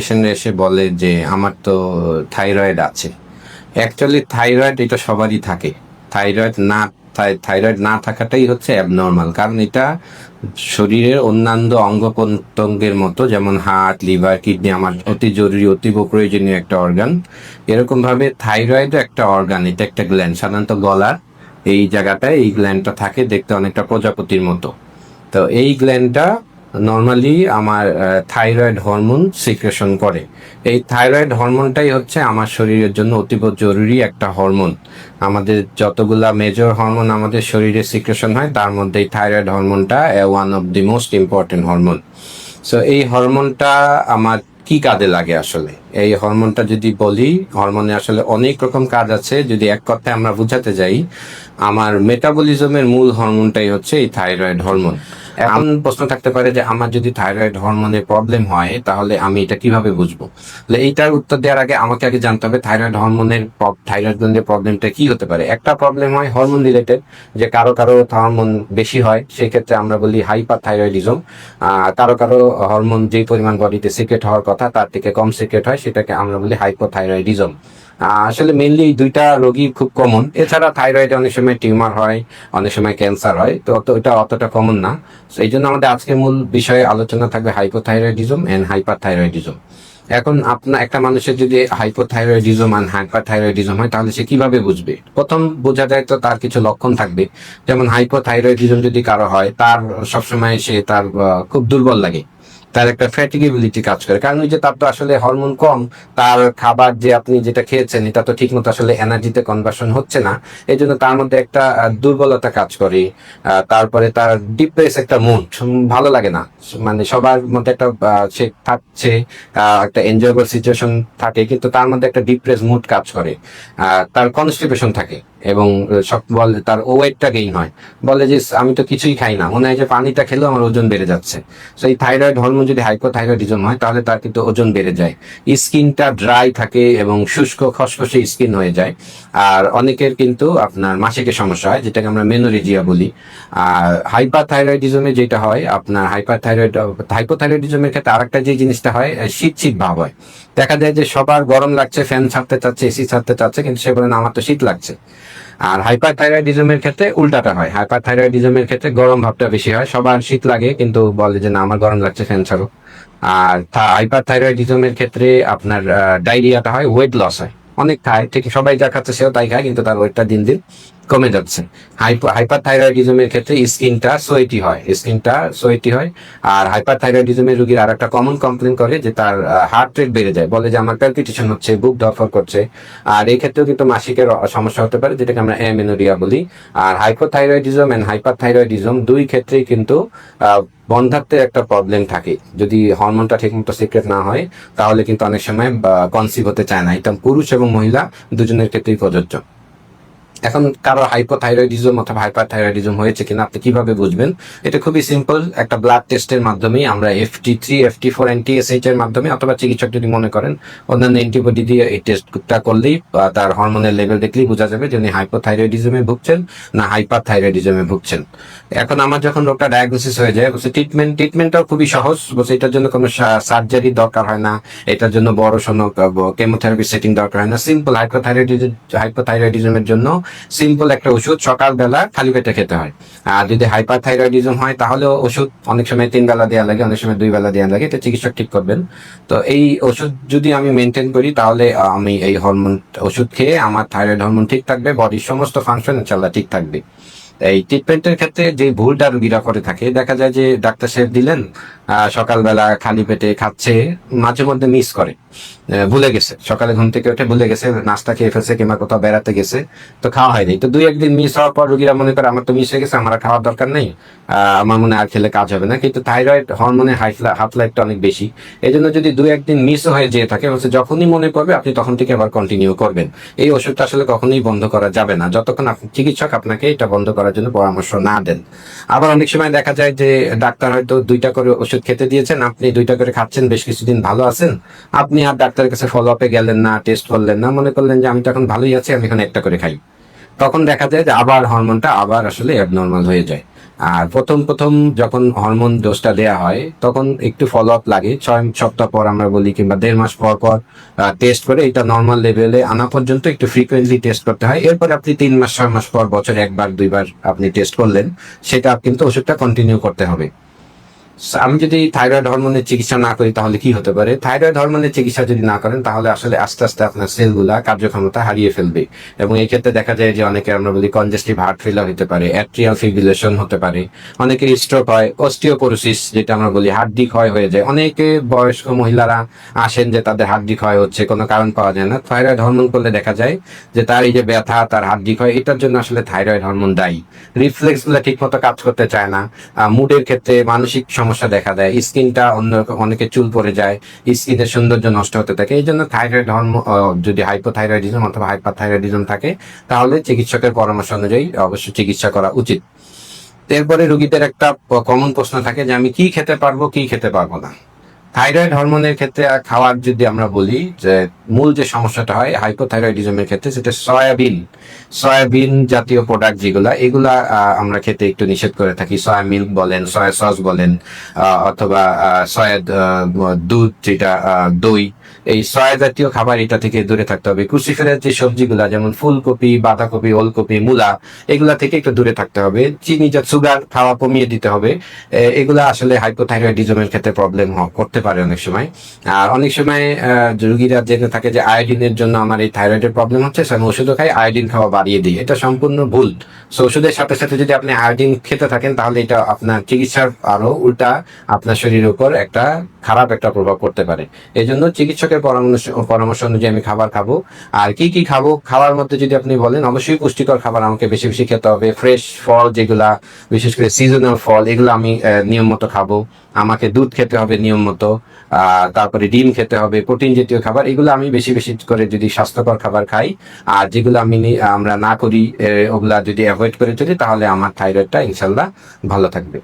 Patient এসে বলে যে আমার তো থাইরয়েড আছে। অ্যাকচুয়ালি থাইরয়েড এটা সবারই থাকে। থাইরয়েড না থাইরয়েড না থাকাটাই হচ্ছে অ্যাবনর্মাল, কারণ এটা শরীরের অন্যান্য অঙ্গ প্রত্যঙ্গের মতো, যেমন হার্ট, লিভার, কিডনি আমার অতি জরুরি অতীব প্রয়োজনীয় একটা অর্গান। এরকম ভাবে থাইরয়েডও একটা অর্গান, এটা একটা গ্ল্যান্ড, সাধারণত গলার এই জায়গাটায় এই গ্ল্যান্ডটা থাকে, দেখতে অনেকটা প্রজাপতির মতো। তো এই গ্ল্যান্ডটা নর্মালি আমার থাইরয়েড হরমোন সিক্রেশন করে। এই থাইরয়েড হরমোনটাই হচ্ছে আমার শরীরের জন্য অতীব জরুরি একটা হরমোন। আমাদের যতগুলা মেজর হরমোন আমাদের শরীরে সিক্রেশন হয়, তার মধ্যে এই থাইরয়েড হরমোনটা one of the most important hormone. So এই হরমোনটা আমার কি কাজে লাগে আসলে? এই হরমোনটা যদি বলি, হরমোনে আসলে অনেক রকম কাজ আছে। যদি এক কথায় আমরা বুঝাতে যাই, আমার মেটাবলিজমের মূল হরমোনটাই হচ্ছে এই থাইরয়েড হরমোন। এখন প্রশ্ন থাকতে পারে যে আমার যদি থাইরয়েড হরমোনের প্রবলেম হয় তাহলে আমি এটা কিভাবে বুঝবো? এইটার উত্তর দেওয়ার আগে আমাকে আগে জানতে হবে থাইরয়েড গ্ল্যান্ডের প্রবলেমটা কি হতে পারে। একটা প্রবলেম হয় হরমোন রিলেটেড, যে কারো কারো হরমোন বেশি হয়, সেক্ষেত্রে আমরা বলি হাইপার থাইরয়েডিজম। কারো কারো হরমোন যেই পরিমাণ বডিতে সিক্রেট হওয়ার কথা তার থেকে কম সিক্রেট হয়, সেটাকে আমরা বলি হাইপোথাইরয়েডিজম। আসলে মেইনলি এই দুইটা রোগী খুব কমন। এছাড়া থাইরয়েডে অনেক সময় টিউমার হয়, অনেক সময় ক্যান্সার হয়, তো এটা অতটা কমন না। এই জন্য আমাদের আজকের মূল বিষয়ে আলোচনা থাকবে হাইপোথাইরয়েডিজম এন্ড হাইপারথাইরয়েডিজম। এখন একটা মানুষের যদি হাইপোথাইরয়েডিজম আর হাইপারথাইরয়েডিজম হয়, তাহলে সে কিভাবে বুঝবে? প্রথম বোঝা যায় তো তার কিছু লক্ষণ থাকবে। যেমন হাইপোথাইরয়েডিজম যদি কারো হয়, তার সবসময় তার খুব দুর্বল লাগে, তার একটা ফ্যাটিগেবিলিটি কাজ করে, কারণ ওই যে তার তো আসলে হরমোন কম, তার খাবার যে আপনি যেটা খেয়েছেন এটা তো ঠিক মতো আসলে এনার্জিতে কনভার্সন হচ্ছে না, এই জন্য তার মধ্যে একটা দুর্বলতা কাজ করে। তারপরে তার ডিপ্রেস একটা মুড, ভালো লাগে না, মানে সবার মধ্যে একটা সে থাকছে, একটা এনজয়েবল সিচুয়েশন থাকে, কিন্তু তার মধ্যে একটা ডিপ্রেস মুড কাজ করে। তার কনস্টিপেশন থাকে, এবং সব বলে তার ওয়েটটা গেইন হয়, বলে যে আমি তো কিছুই খাই না, মনে হয় যে পানিটা খেলেও আমার ওজন বেড়ে যাচ্ছে। তো এই থাইরয়েড হরমোন যদি হাইপোথাইরয়েডিজম হয়, তাহলে তার কিন্তু ওজন বেড়ে যায়, স্কিনটা ড্রাই থাকে এবং শুষ্ক খসখসে স্কিন হয়ে যায়। আর অনেকের কিন্তু আপনার মাসিকের সমস্যা হয়, যেটাকে আমরা মেনোরেজিয়া বলি। আর হাইপারথাইরয়েডিজমে যেটা হয়, আপনার হাইপোথাইরয়েডিজমের ক্ষেত্রে আরেকটা যে জিনিসটা হয়, শীত শীত ভাব হয়। দেখা যায় যে সবার গরম লাগছে, ফ্যান ছাড়তে চাচ্ছে, এসি ছাড়তে চাচ্ছে, কিন্তু সে বলেন আমার তো শীত লাগছে। আর হাইপারথাইরয়েডিজমের ক্ষেত্রে উল্টাটা হয়, হাইপারথাইরয়েডিজমের ক্ষেত্রে গরম ভাবটা বেশি হয়, সবার শীত লাগে কিন্তু বলে যে না আমার গরম লাগছে, ফ্যান ছাড়ো। আর হাইপারথাইরয়েডিজমের ক্ষেত্রে আপনার ডায়রিয়াটা হয়, ওয়েট লস হয়, অনেক খায় ঠিক, সবাই যা খাচ্ছে সেও তাই খায়, কিন্তু তার ওয়েটটা দিন দিন কমে যাচ্ছে। হাইপারথাইরয়েডিজমের ক্ষেত্রে স্কিনটা সোয়েটি হয়। আর হাইপারথাইরয়েডিজমের রোগীর আর একটা কমন কমপ্লেন করে যে তার হার্ট রেট বেড়ে যায়, বলে যে আমার প্যালপিটেশন হচ্ছে, বুক ধরফর করছে। আর এই ক্ষেত্রেও কিন্তু মাসিকের সমস্যা হতে পারে, যেটাকে আমরা অ্যামেনোরিয়া বলি। আর হাইপোথাইরয়েডিজম এন্ড হাইপারথাইরয়েডিজম দুই ক্ষেত্রেই কিন্তু বন্ধাত্বের একটা প্রবলেম থাকে। যদি হরমোনটা ঠিকমতো সিক্রেট না হয়, তাহলে কিন্তু অনেক সময় কনসিভ হতে চায় না। এটা পুরুষ এবং মহিলা দুজনের ক্ষেত্রেই প্রযোজ্য। এখন কারো হাইপোথাইরয়েডিজম অথবা হাইপারথাইরয়েডিজম হয়েছে কিনা আপনি কিভাবে বুঝবেন? এটা খুবই সিম্পল, একটা ব্লাড টেস্টের মাধ্যমেই আমরা FT3, FT4, NTSH এর মাধ্যমে, অথবা চিকিৎসক যদি মনে করেন অন্যান্য অ্যান্টিবডি দিয়ে এই টেস্টটা করলেই তার হরমোনের লেভেল দেখলেই বোঝা যাবে যে উনি হাইপোথাইরয়েডিজমে ভুগছেন না হাইপারথাইরয়েডিজমে ভুগছেন। এখন আমার যখন রোগটা ডায়াগনোসিস হয়ে যায়, বলছে ট্রিটমেন্টটাও খুবই সহজ, বলছে এটার জন্য কোনো সার্জারি দরকার হয় না, এটার জন্য বড় সড়ো কেমোথেরাপি সেটিং দরকার হয় না। সিম্পল হাইপোথাইরয়েডিজমের জন্য সিম্পল একটা ওষুধ সকালবেলা খালি পেটে খেতে হয়। আর যদি হাইপারথাইরয়েডিজম হয়, তাহলে ওষুধ অনেক সময় 3 বেলা দেওয়া লাগে, অনেক সময় 2 বেলা দেওয়া লাগে, এটা চিকিৎসক ঠিক করবেন। তো এই ওষুধ যদি আমি মেনটেন করি, তাহলে আমি এই হরমোন ওষুধ খেয়ে আমার থাইরয়েড হরমোন ঠিক থাকবে, বডির সমস্ত ফাংশন ইনশাআল্লাহ ঠিক থাকবে। এই ট্রিটমেন্টের ক্ষেত্রে যে ভুলটা রোগীরা করে থাকে, দেখা যায় যে ডাক্তার সাহেব দিলেন, সকালবেলা খালি পেটে খাচ্ছে, মাঝে মধ্যে মিস করে, ভুলে গেছে, সকালে ঘুম থেকে উঠে ভুলে গেছে, নাস্তা খেয়ে ফেলছে কিংবা কোথাও বেড়াতে গেছে, তো খাওয়া হয়নি। তো 2-1 দিন মিস হওয়ার পর রোগীরা মনে করে আমার তো মিস হয়ে গেছে, আমার আর খাওয়ার দরকার নেই, আমার মনে আর খেলে কাজ হবে না। কিন্তু থাইরয়েড হরমোনের হাফ লাইফটা অনেক বেশি, এই জন্য যদি 2-1 দিন মিস হয়ে যেয়ে থাকে, যখনই মনে করবে আপনি তখন থেকে আবার কন্টিনিউ করবেন। এই ওষুধটা আসলে কখনোই বন্ধ করা যাবে না, যতক্ষণ চিকিৎসক আপনাকে এটা বন্ধ করার জন্য পরামর্শ না দেন। আবার অনেক সময় দেখা যায় যে ডাক্তার হয়তো 2টা করে ওষুধ খেতে দিয়েছেন, আপনি 2টা করে খাচ্ছেন, বেশ কিছুদিন ভালো আছেন, আপনি আর ডাক্তারের কাছে ফলো আপে গেলেন না, টেস্ট করলেন না, মনে করলেন যে আমি তো এখন ভালোই আছি, আমি এখন একটা করে খাই। তখন দেখা যায় যে আবার হরমোনটা আবার আসলে অ্যাবনর্মাল হয়ে যায়। আর প্রথম প্রথম যখন হরমোন ডোজটা দেওয়া হয় তখন একটু ফলো আপ লাগে, 6 সপ্তাহ পর আমরা বলি কিংবা 1.5 মাস পর পর টেস্ট করে এটা নর্মাল লেভেলে আনা পর্যন্ত একটু ফ্রিকোয়েন্টলি টেস্ট করতে হয়। এরপর আপনি 3 মাস 6 মাস পর বছরে 1 বার 2 বার আপনি টেস্ট করলেন, সেটা কিন্তু ওষুধটা কন্টিনিউ করতে হবে। আমি যদি থাইরয়েড হরমোনের চিকিৎসা না করি তাহলে কি হতে পারে? থাইরয়েড হরমোনের চিকিৎসা যদি না করেন তাহলে আসলে আস্তে আস্তে আপনার সেলগুলা কার্যক্ষমতা হারিয়ে ফেলবে, এবং এই ক্ষেত্রে দেখা যায় যে অনেকে আমরা বলি কনজেস্টিভ হার্ট ফেলার হতে পারে, অ্যাট্রিয়াল ফিব্রিলেশন হতে পারে, অনেকে স্ট্রোক হয়, অস্টিওপোরোসিস যেটা আমরা বলি হাড্ডি ক্ষয় হয়ে যায়। অনেকে বয়স্ক মহিলারা আসেন যে তাদের হাড্ডি ক্ষয় হচ্ছে, কোনো কারণ পাওয়া যায় না, থাইরয়েড হরমোন করলে দেখা যায় যে তার এই যে ব্যথা, তার হাড্ডি ক্ষয়, এটার জন্য আসলে থাইরয়েড হরমোন দায়ী। রিফ্লেক্স গুলা ঠিক মতো কাজ করতে চায় না, মুডের ক্ষেত্রে মানসিক সমস্যা দেখা দেয়, স্কিনটা অনেকে চুল পড়ে যায়, স্কিনের সৌন্দর্য নষ্ট হতে থাকে। এই জন্য থাইরয়েড হরমোন যদি হাইপোথাইরয়েডিজম অথবা হাইপারথাইরয়েডিজম থাকে তাহলে চিকিৎসকের পরামর্শ অনুযায়ী অবশ্যই চিকিৎসা করা উচিত। এরপরে রোগীদের একটা কমন প্রশ্ন থাকে যে আমি কি খেতে পারবো কি খেতে পারবো না। থাইরয়েড হরমোনের ক্ষেত্রে খাওয়ার যদি আমরা বলি যে মূল যে সমস্যাটা হয় হাইপোথাইরয়েডিজমের ক্ষেত্রে, সেটা সয়াবিন জাতীয় প্রোডাক্ট যেগুলা, এগুলা আমরা খেতে একটু নিষেধ করে থাকি। সয়া মিল্ক বলেন, সয়া সস বলেন, অথবা সয়া দুধ যেটা দই, এই সয়া জাতীয় খাবার এটা থেকে দূরে থাকতে হবে। ক্রুসিফেরাস যে সবজিগুলা যেমন ফুলকপি, বাঁধাকপি, ওলকপি, মূলা, এগুলা থেকে একটু দূরে থাকতে হবে। চিনিজাত সুগার খাওয়া কমিয়ে দিতে হবে। এগুলা আসলে হাইপোথাইরয়েডিজমের ক্ষেত্রে প্রবলেম করতে পারে অনেক সময়। আর অনেক সময় রোগীরা জেনে থাকে যে আয়োডিনের জন্য আমার এই থাইরয়েডের প্রবলেম হচ্ছে, আমি ওষুধও খাই, আয়োডিন খাওয়া বাড়িয়ে দিই। এটা সম্পূর্ণ ভুল। সো ওষুধের সাথে সাথে যদি আপনি আয়োডিন খেতে থাকেন তাহলে এটা আপনার চিকিৎসার আরো উল্টা আপনার শরীরের উপর একটা খারাপ একটা প্রভাব পড়তে পারে। এই জন্য চিকিৎসকের পরামর্শ অনুযায়ী আমি খাবার খাবো। আর কি কি খাবো, খাওয়ার মধ্যে যদি আপনি বলেন, অবশ্যই পুষ্টিকর খাবার আমাকে বেশি বেশি খেতে হবে। ফ্রেশ ফল যেগুলা, বিশেষ করে সিজনাল ফল, এগুলো আমি নিয়ম মতো খাবো। আমাকে দুধ খেতে হবে নিয়ম মতো, তারপরে ডিম খেতে হবে, প্রোটিন জাতীয় খাবার, এগুলো আমি বেশি বেশি করে যদি স্বাস্থ্যকর খাবার খাই, আর যেগুলো আমরা না করি ওগুলা যদি অ্যাভয়েড করে চলি, তাহলে আমার থাইরয়েডটা ইনশাল্লাহ ভালো থাকবে।